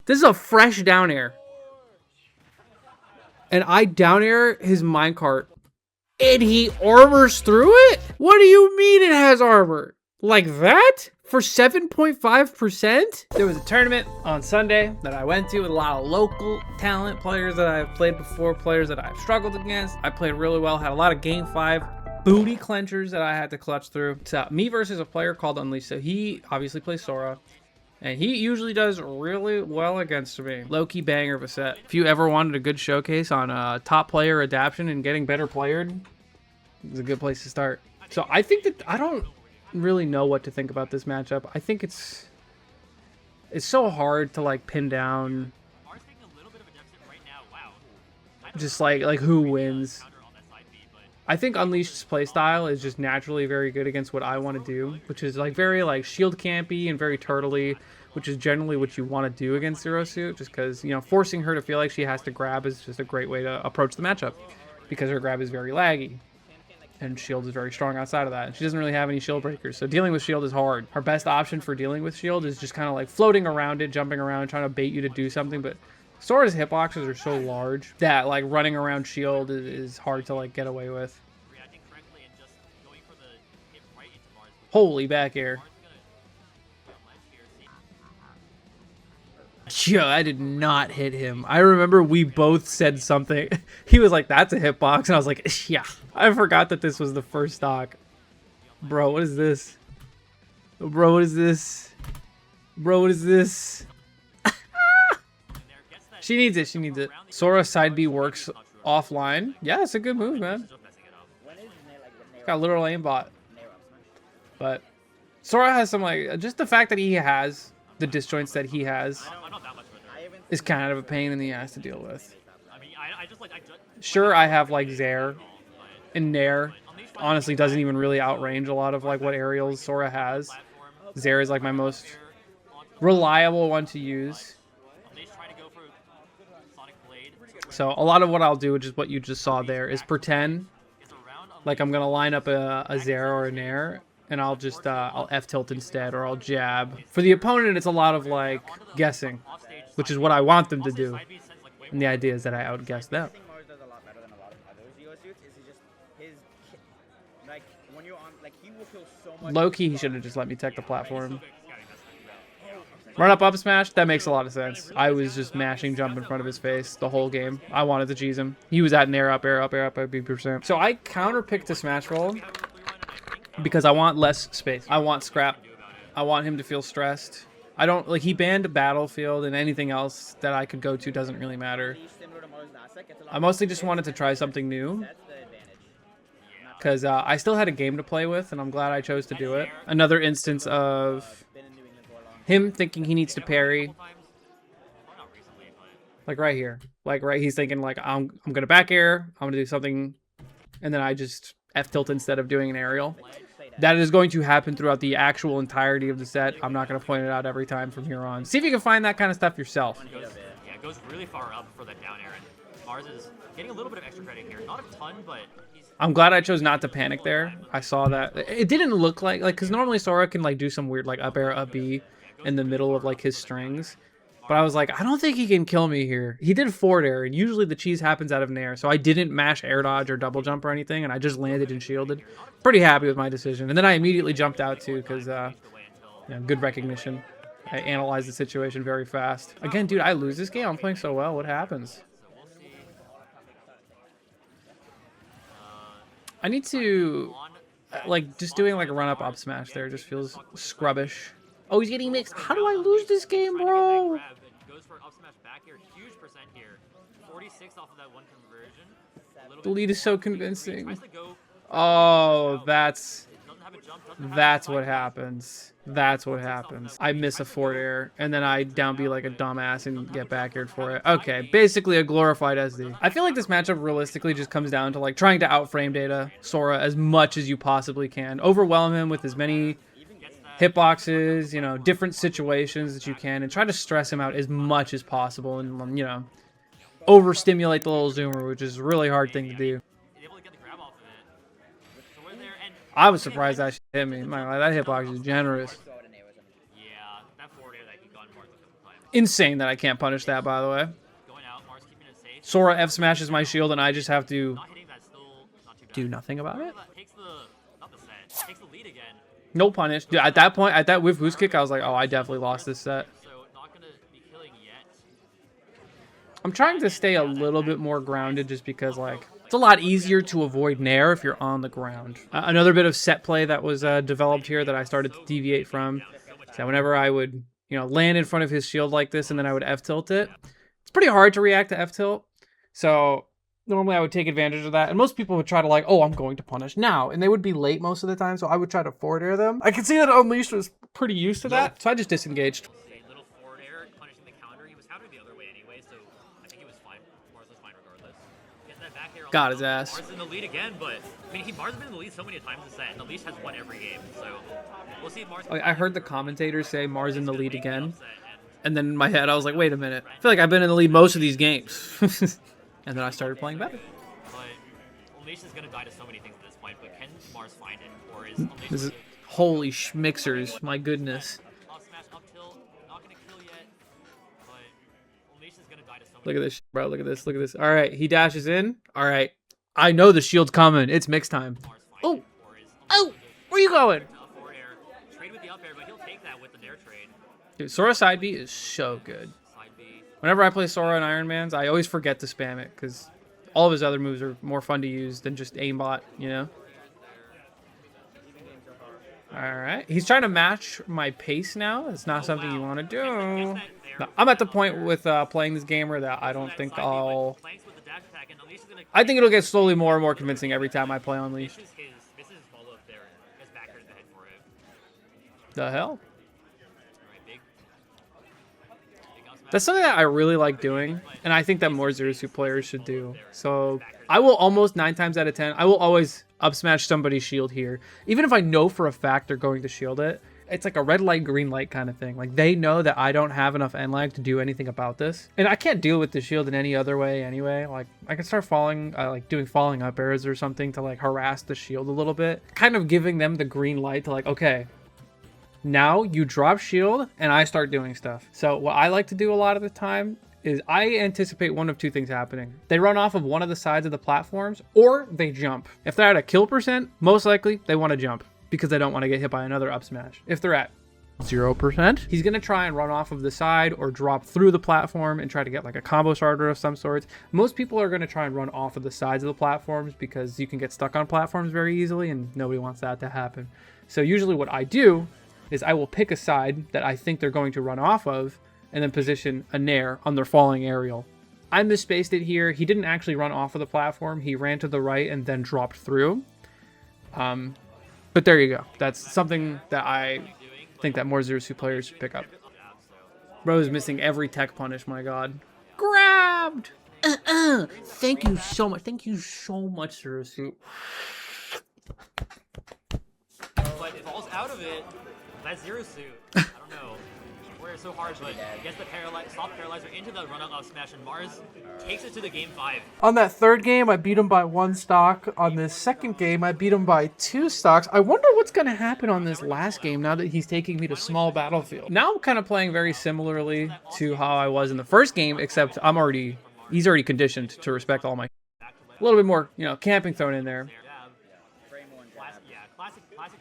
This is a fresh down air. And I down air his minecart. And he armors through it? What do you mean it has armor? Like that? For 7.5%? There was a tournament on Sunday that I went to with a lot of local talent, players that I've played before, players that I've struggled against. I played really well, had a lot of game 5 booty clenchers that I had to clutch through. It's me versus a player called Unleashed. So he obviously plays Sora. And he usually does really well against me. Low-key banger of a set. If you ever wanted a good showcase on top player adaptation and getting better playered, it's a good place to start. So I think that I don't really know what to think about this matchup. I think it's so hard to like pin down just like who wins. I think Unleashed's playstyle is just naturally very good against what I want to do, which is like very like shield campy and very turtley, which is generally what you want to do against Zero Suit, just because, you know, forcing her to feel like she has to grab is just a great way to approach the matchup, because her grab is very laggy. And shield is very strong outside of that. And she doesn't really have any shield breakers, so dealing with shield is hard. Our best option for dealing with shield is just kind of like floating around it, jumping around, trying to bait you to do something, but Sora's hitboxes are so large that like running around shield is hard to like get away with. Holy back air. Yo, I did not hit him. I remember we both said something. He was like, that's a hitbox. And I was like, yeah. I forgot that this was the first stock. Bro, what is this? Bro, what is this? Bro, what is this? She needs it. She needs it. Sora side B works offline. Yeah, it's a good move, man. Got a literal aimbot. But Sora has some, like, just the fact that he has the disjoints that he has is kind of a pain in the ass to deal with. Sure, I have, like, Zair and Nair. Honestly, doesn't even really outrange a lot of, like, what aerials Sora has. Zair is, like, my most reliable one to use. So a lot of what I'll do, which is what you just saw there, is pretend like I'm gonna line up a Zair or a Nair, and I'll just I'll F tilt instead, or I'll jab. For the opponent, it's a lot of like guessing, which is what I want them to do. And the idea is that I outguess them. Low key, he should have just let me tech the platform. Run up smash, that makes a lot of sense. I was just mashing jump in front of his face the whole game. I wanted to cheese him. He was at an air up, air up, air up, I'd be %. So I counter picked the smash roll because I want less space. I want scrap. I want him to feel stressed. I don't, like, he banned Battlefield, and anything else that I could go to doesn't really matter. I mostly just wanted to try something new, because I still had a game to play with, and I'm glad I chose to do it. Another instance of him thinking he needs to parry, like right here, like he's thinking like I'm gonna back air, I'm gonna do something, and then I just F tilt instead of doing an aerial. That is going to happen throughout the actual entirety of the set. I'm not gonna point it out every time from here on. See if you can find that kind of stuff yourself. Yeah, it goes really far up for that down air, and Mars is getting a little bit of extra credit here. Not a ton, but I'm glad I chose not to panic there. I saw that it didn't look like because normally Sora can like do some weird like up air, up B in the middle of like his strings, but I was like, I don't think he can kill me here. He did forward air, and usually the cheese happens out of an air, so I didn't mash air dodge or double jump or anything, and I just landed and shielded. Pretty happy with my decision. And then I immediately jumped out too, because good recognition. I analyzed the situation very fast. Again, dude, I lose this game. I'm playing so well. What happens? I need to like just doing like a run up smash there just feels scrubbish. Oh, he's getting mixed. How do I lose this game, bro? The lead is so convincing. Oh, that's what happens. That's what happens. I miss a forward air, and then I down B like a dumbass and get back aired for it. Okay, basically a glorified SD. I feel like this matchup realistically just comes down to like trying to outframe data Sora as much as you possibly can. Overwhelm him with as many hitboxes, you know, different situations that you can, and try to stress him out as much as possible, and, you know, overstimulate the little zoomer, which is a really hard thing to do. I was surprised that shit hit me. That hitbox is generous. Insane that I can't punish that, by the way. Going out, Mars keeping it safe. Sora F smashes my shield, and I just have to Not hitting that, still not too bad. do nothing about it. Takes the, not the set, takes the lead again. No punish. Dude, at that point, at that whiff boost kick, I was like, oh, I definitely lost this set. So not gonna be killing yet. I'm trying to stay a little bit more grounded just because, like, it's a lot easier to avoid Nair if you're on the ground. Another bit of set play that was developed here that I started to deviate from. So whenever I would, land in front of his shield like this and then I would F-tilt it, it's pretty hard to react to F-tilt. So normally I would take advantage of that. And most people would try to like, oh, I'm going to punish now. And they would be late most of the time, so I would try to forward air them. I could see that Unleashed was pretty used to that, so I just disengaged. A little forward air, punishing the counter. He was countering the other way anyway, so I think he was fine. Mars was fine regardless. Gets that back air. Got his ass. Mars in the lead again, but I mean, Mars has been in the lead so many times this set, and Unleashed has won every game. So we'll see if Mars. I heard the commentators say Mars in the lead again. And then in my head, I was like, wait a minute. I feel like I've been in the lead most of these games. And then I started playing better. But Unleashed is going to die to so many things at this point, but can Mars find it? Or is Unleashed... This is, holy schmixers, my goodness. Up smash, up tilt, not going to kill yet. But Unleashed is going to die to so many Look at this, bro. Look at this. Look at this. All right, he dashes in. All right. I know the shield's coming. It's mix time. Oh. Oh. Where you going? Forward air. Trade with the up air, but he'll take that with the nair trade. Dude, Sora side B is so good. Side B. Whenever I play Sora and Iron Man's, I always forget to spam it because all of his other moves are more fun to use than just aimbot, All right. He's trying to match my pace now. It's not something you want to do. No, I'm at the point with playing this game where that I don't think I'll... I think it'll get slowly more and more convincing every time I play Unleashed. This is his follow-up there. His back air to the head for it. The hell? Alright, big up smash. That's something that I really like doing, and I think that more Zero Suit players should do. So I will almost 9 times out of 10, I will always up smash somebody's shield here. Even if I know for a fact they're going to shield it, it's like a red light, green light kind of thing. Like, they know that I don't have enough end lag to do anything about this. And I can't deal with the shield in any other way anyway. Like, I can start falling, doing falling up airs or something to, like, harass the shield a little bit. Kind of giving them the green light to, like, okay, now you drop shield and I start doing stuff. So what I like to do a lot of the time is I anticipate one of two things happening. They run off of one of the sides of the platforms or they jump. If they're at a kill percent, most likely they want to jump because they don't want to get hit by another up smash. If they're at 0%, he's going to try and run off of the side or drop through the platform and try to get like a combo starter of some sorts. Most people are going to try and run off of the sides of the platforms because you can get stuck on platforms very easily and nobody wants that to happen. So usually what I do is I will pick a side that I think they're going to run off of and then position a nair on their falling aerial. I misspaced it here. He didn't actually run off of the platform. He ran to the right and then dropped through. But there you go. That's something that I think that more Zero Suit players should pick up. Bro is missing every tech punish, my god. Grabbed! Thank you so much. Thank you so much, Zero Suit. But it falls out of it. That's Zero Suit. I don't know. We're so hard, but gets the soft paralyzer into the run-up of smash, and Mars takes it to the game 5. On that third game, I beat him by 1 stock. On this second game, I beat him by 2 stocks. I wonder what's going to happen on this last game now that he's taking me to small battlefield. Now I'm kind of playing very similarly to how I was in the first game, except he's already conditioned to respect all my... A little bit more, camping thrown in there. Classic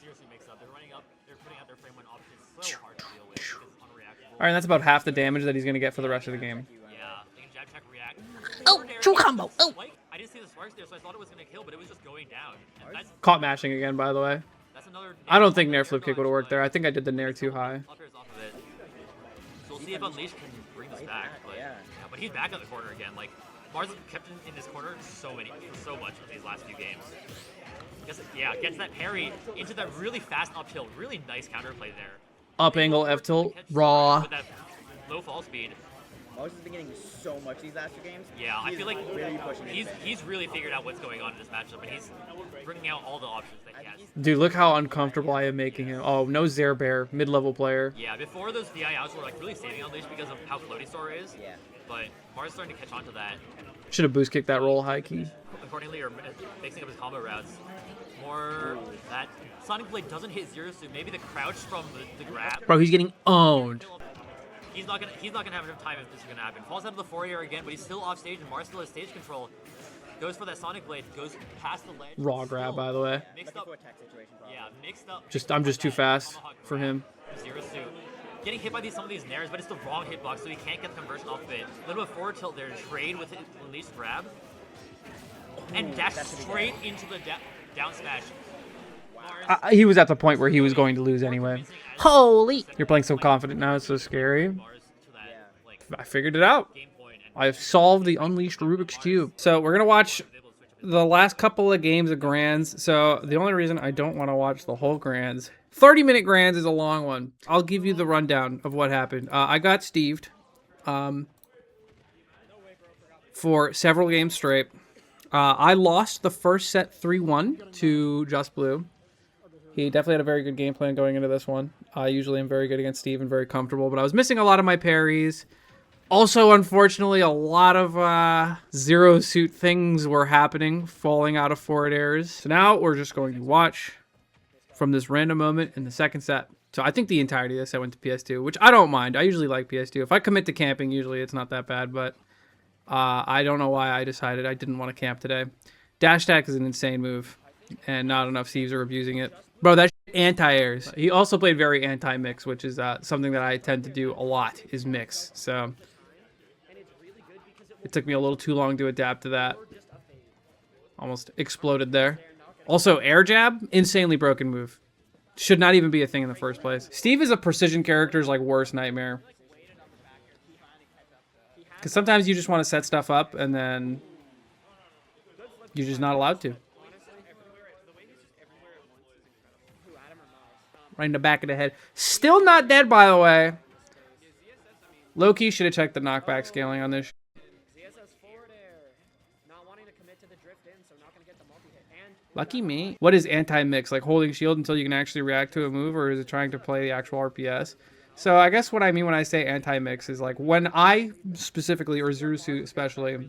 Zero Suit mix-up. They're running up, they're putting out their frame 1 option. It's so hard to deal with because it's unreactable. Alright, that's about half the damage that he's going to get for the rest of the game. Yeah, they can jab check react. Oh, true combo! Oh! I didn't see the sparks there, so I thought it was going to kill, but it was just going down. And that's Caught mashing again, by the way. another... I don't think Nair Flip Kick would have worked there. I think I did the Nair too high. Up airs off of it. So we'll see if Unleashed can bring this back. But he's back on the corner again. Like, Mars kept in this corner so much in these last few games. Gets that parry into that really fast uphill. Really nice counterplay there. Up angle F tilt, raw. With that low fall speed. Mars has been getting so much these last 2 games. Yeah, I feel like really pushing he's really figured out what's going on in this matchup, and he's bringing out all the options that he has. Dude, look how uncomfortable I am making him. Oh, no Zare Bear, mid-level player. Yeah, before those VI outs were like really saving Unleashed because of how floaty Sora is. Yeah. But Mars is starting to catch on to that. Should have boost kicked that roll high key. Accordingly, or mixing up his combo routes. More that Sonic Blade doesn't hit Zero Suit. Maybe the crouch from the grab. Bro, he's getting owned. He's not gonna have enough time if this is gonna happen. Falls out of the forward air again, but he's still off stage, and Mars still has stage control. Goes for that Sonic Blade, goes past the ledge. Raw grab, by the way. Mixed up. Yeah, mixed up. I'm just too fast for him. Zero suit. Getting hit by some of these nairs, but it's the wrong hitbox, so he can't get the conversion off of it. A little bit forward tilt there, trade with Unleashed grab. And dash straight into the down smash. He was at the point where he was going to lose anyway. Holy! You're playing so confident now, it's so scary. I figured it out. I've solved the Unleashed Rubik's Cube. So we're going to watch the last couple of games of Grands. So the only reason I don't want to watch the whole Grands, 30-minute Grands is a long one. I'll give you the rundown of what happened. I got Steved for several games straight. I lost the first set 3-1 to Just Blue. He definitely had a very good game plan going into this one. I usually am very good against Steve and very comfortable, but I was missing a lot of my parries. Also, unfortunately, a lot of zero suit things were happening, falling out of forward airs. So now we're just going to watch from this random moment in the second set. So I think the entirety of this set went to PS2, which I don't mind. I usually like PS2. If I commit to camping, usually it's not that bad, but I don't know why I decided I didn't want to camp today. Dash attack is an insane move, and not enough Steves are abusing it. Bro, that's anti-airs. He also played very anti-mix, which is something that I tend to do a lot, is mix. So it took me a little too long to adapt to that. Almost exploded there. Also, air jab, insanely broken move. Should not even be a thing in the first place. Steve is a precision character's like worst nightmare. Because sometimes you just want to set stuff up and then you're just not allowed to. Right in the back of the head. Still not dead, by the way. Low-key should have checked the knockback scaling on this. Lucky me. What is anti-mix? Like holding shield until you can actually react to a move, or is it trying to play the actual RPS? So I guess what I mean when I say anti-mix is like when I specifically, or Zurusu especially,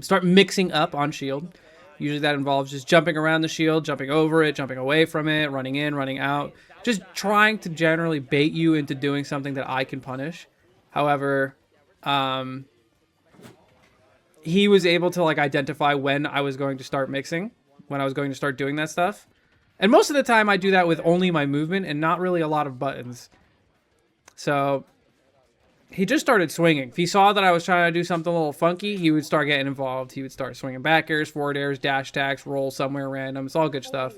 start mixing up on shield. Usually that involves just jumping around the shield, jumping over it, jumping away from it, running in, running out. Just trying to generally bait you into doing something that I can punish. However, he was able to like identify when I was going to start mixing, when I was going to start doing that stuff. And most of the time I do that with only my movement and not really a lot of buttons. So he just started swinging. If he saw that I was trying to do something a little funky, he would start getting involved. He would start swinging back airs, forward airs, dash attacks, roll somewhere random. It's all good stuff.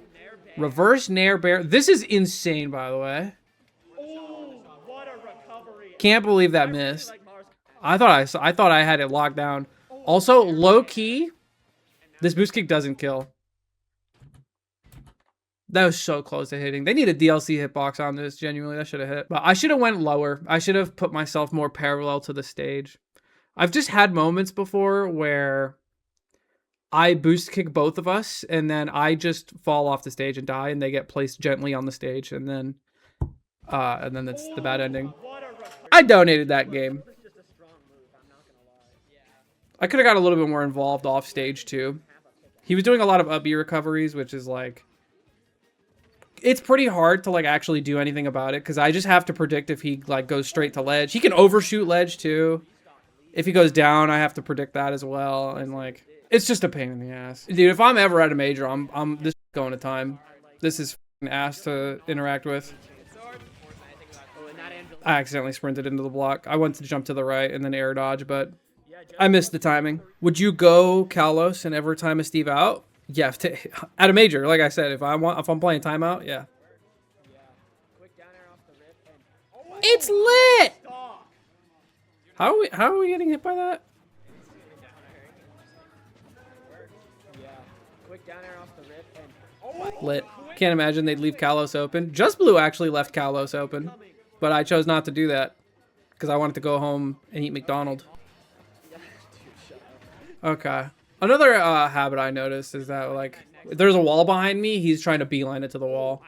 Reverse nair bear. This is insane, by the way. Can't believe that missed. I thought I had it locked down. Also, low key, this boost kick doesn't kill. That was so close to hitting. They need a DLC hitbox on this. Genuinely, that should have hit. But I should have went lower. I should have put myself more parallel to the stage. I've just had moments before where I boost kick both of us, and then I just fall off the stage and die, and they get placed gently on the stage, and then that's the bad ending. I donated that game. I could have got a little bit more involved off stage too. He was doing a lot of up B recoveries, which is like, it's pretty hard to like actually do anything about it because I just have to predict if he like goes straight to ledge. He can overshoot ledge too. If he goes down, I have to predict that as well, and like it's just a pain in the ass. Dude, if I'm ever at a major, I'm this going to time. This is ass to interact with. I accidentally sprinted into the block. I went to jump to the right and then air dodge, but I missed the timing. Would you go Kalos and ever time a Steve out? Yeah, at a major, like I said, if I'm playing timeout, yeah. It's lit. How are we getting hit by that? Lit. Can't imagine they'd leave Kalos open. Just Blue actually left Kalos open, but I chose not to do that because I wanted to go home and eat McDonald's. Okay. Another habit I noticed is that, like, if there's a wall behind me, he's trying to beeline it to the wall.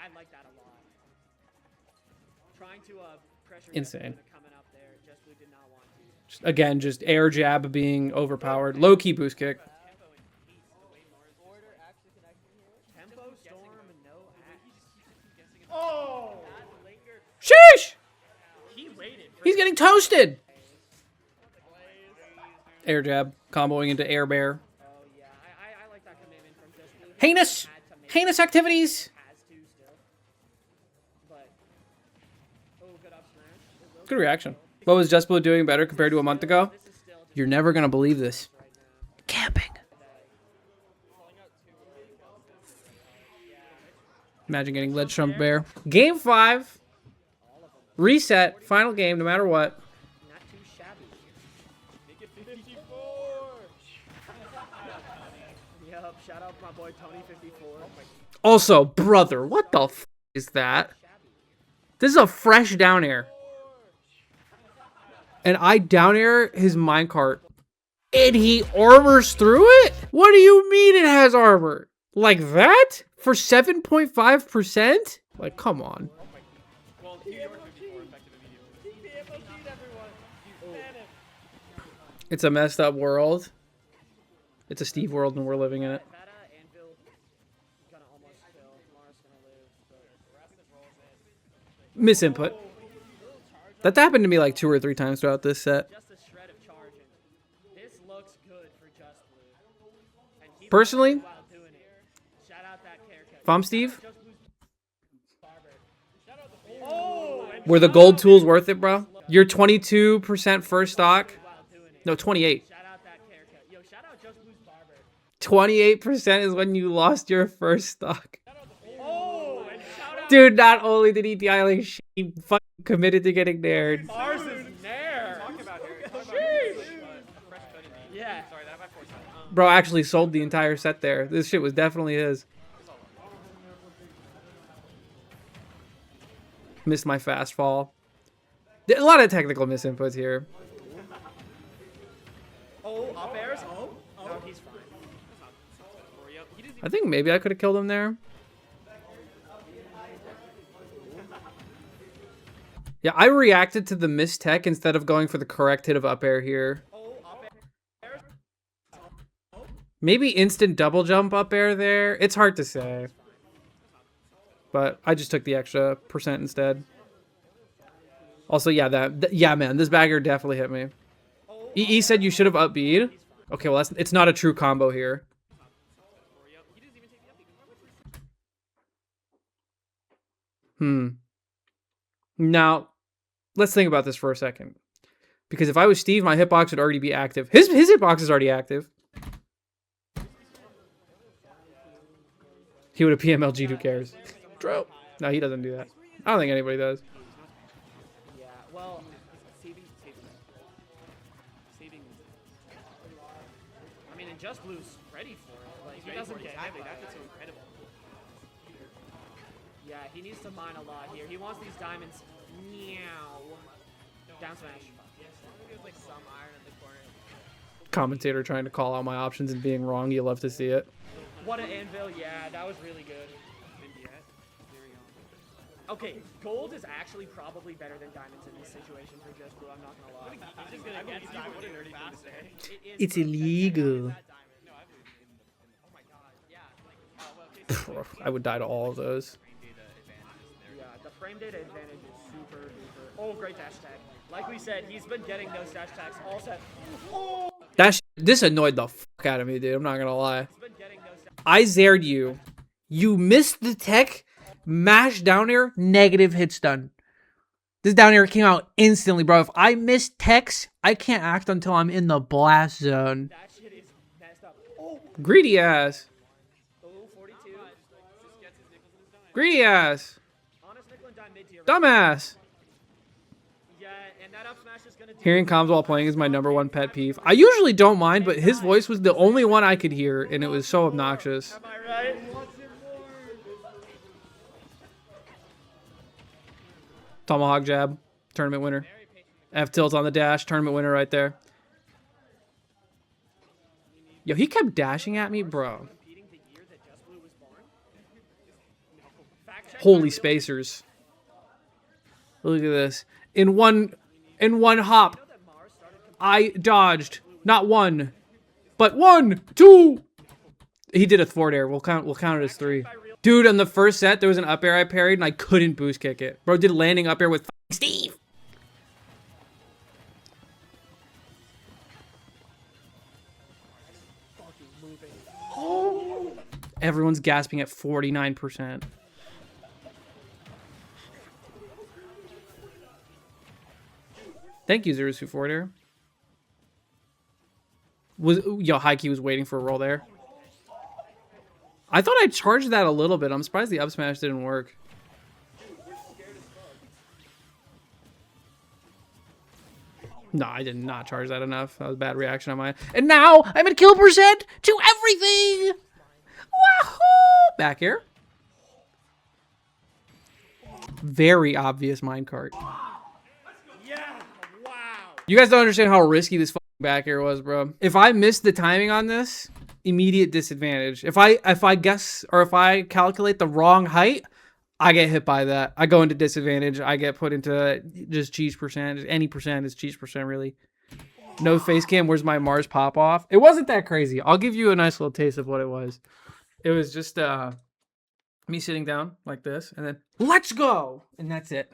Insane. Again, just air jab being overpowered. Low-key boost kick. Sheesh! He's getting getting toasted. Air jab, comboing into air bear. Oh yeah, I like that commitment from Just Blue. Heinous, heinous activities. Has to still. But good up smash. Good reaction. What was Just Blue doing better compared to a month ago? You're never gonna believe this. Camping. Imagine getting ledge trump bear. Game 5. Reset. Final game, no matter what. Not too shabby. Make it 54. Yup, shout out my boy Tony 54. Also, brother, what the f is that? This is a fresh down air. And I down air his minecart. And he armors through it? What do you mean it has armor? Like that? For 7.5%? Like, come on. Well, New York would be more effective immediately. He DMOG'd everyone. You panic. It's a messed up world. It's a Steve world and we're living in it. Vada, Anvil, gonna almost kill. Mars gonna live. But Misinput. That happened to me like 2 or 3 times throughout this set. just a shred of charging. This looks good for Just Blue. And he Personally, while doing it. Shout out that haircut. if I'm Steve, Just Blue's barber. were the gold tools worth it, bro? You're 22% first stock. While doing it. No, 28. Shout out that haircut. Yo, shout out Just Blue's barber. 28% is when you lost your first stock. Oh, and shout out Dude, not only did he die like shit, he fucking committed to getting nared. Mars is nair. Talking about hair. Talking about hair. A fresh cut in the Yeah. Sorry, that my foresight. Bro actually sold the entire set there. This shit was definitely his. Missed my fast fall. A lot of technical misinputs here. Oh, up airs. Oh, no, he's fine. I think maybe I could have killed him there. Yeah, I reacted to the missed tech instead of going for the correct hit of up air here. Oh, up airs. Maybe instant double jump up air there. It's hard to say. But I just took the extra percent instead. Also, yeah, yeah, man, this bagger definitely hit me. He said you should have up B'd. Okay, well, it's not a true combo here. Now, let's think about this for a second. Because if I was Steve, my hitbox would already be active. His hitbox is already active. He would have PMLG'd, who cares? True. No, he doesn't do that. I don't think anybody does. Yeah, well, Saving. I mean, and Just Blue's ready for it. Like, he doesn't get Exactly. hit by That's it. what's so incredible. Yeah, he needs to mine a lot here. He wants these diamonds. Meow. Down smash. There's like some iron in the corner. Commentator trying to call out my options and being wrong. You love to see it. What an anvil. Yeah, that was really good. MBTA. There we go. Okay, gold is actually probably better than diamonds in this situation for Just Blue. I'm not gonna lie. He's just gonna get diamond. What a nerdy thing to say. It is It's illegal. that diamond. No, I believe in. Oh my god. Yeah. Like. Oh well. Okay. I would die to all of those. Yeah, the frame data advantage is super duper. Oh, great dash tag. Like we said, he's been getting those dash tags all set. Oh, This annoyed the fuck out of me, dude. I'm not gonna lie. he's been getting those. I zared you. You missed the tech. Mash down air. Negative hit stun. This down air came out instantly, bro. If I miss techs, I can't act until I'm in the blast zone. That shit is messed up. Oh, Greedy ass. 42. Greedy ass. Honest nickel and dime mid tier. Dumbass. Yeah, and that up smash is gonna do. Hearing comms while playing is my #1 pet peeve. I usually don't mind, but his voice was the only one I could hear, and it was so obnoxious. Am I right? Tomahawk jab. Tournament winner. F tilt on the dash. Tournament winner right there. Yo, he kept dashing at me, bro. Repeating the year that Just Blue was born. Fact check Holy my spacers. Look at this. In one hop, that Mars started I dodged. Not one, but 1, 2. He did a thwart air. We'll count it as 3. Dude, on the first set, there was an up air I parried, and I couldn't boost kick it. Bro did landing up air with Steve. looping. Everyone's gasping at 49%. Thank you, Zerusu Forder. Heike was waiting for a roll there. I thought I charged that a little bit. I'm surprised the up smash didn't work. No, I did not charge that enough. That was a bad reaction on my end. And now I'm at kill percent to everything. Wahoo! Back here. Very obvious minecart. Yeah, wow. You guys don't understand how risky this back air was, bro. If I missed the timing on this, immediate disadvantage. If I guess or if I calculate the wrong height, I get hit by that. I go into disadvantage. I get put into just cheese percent. Any percent is cheese percent, really. No face cam. Where's my Mars pop off? It wasn't that crazy. I'll give you a nice little taste of what it was. It was just me sitting down like this, and then let's go, and that's it.